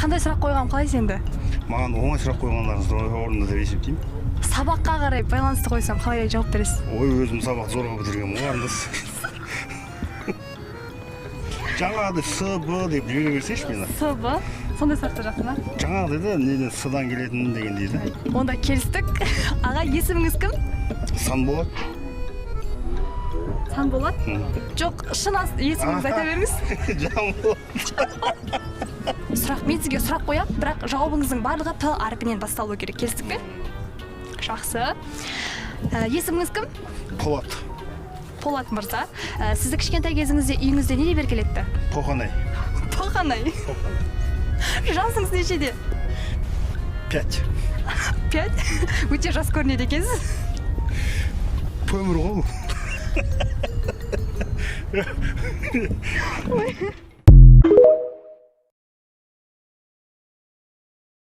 Қандай сұрақ қойғам қалайсың енді? Маған оңай сұрақ қойғандарыңыз орынды деп есептеймін. Сабаққа қарай байланысты қойсам қалай жауап бересіз? Ой, өзім сабақ зорға бітіргенмін ғой андас. Жаңағыдай С, Б деп жүре берсейші мені. С, Б? Сондай сұрақтар жақсы ма? Жаңағыдай да неден С-дан келетін деген дейді. Онда келістік. Аға, есіміңіз кім? Санболат. Санболат? Жоқ, шын есіміңізді айта беріңіз. Жанболат. Мен сізге сұрақ қоям, бірақ жауабыңыздың барлығы Т әрпінен басталу керек. Келістік пе? Жақсы. Есіміңіз кім? Полат. Полат мырза. Сізді кішкентай кезіңізде үйіңізде не деп еркелетті? Тоқанай. Тоқанай. Жасыңыз нешеде? 5. 5? Өте жас көрінеді екенсіз. Көмір ғой.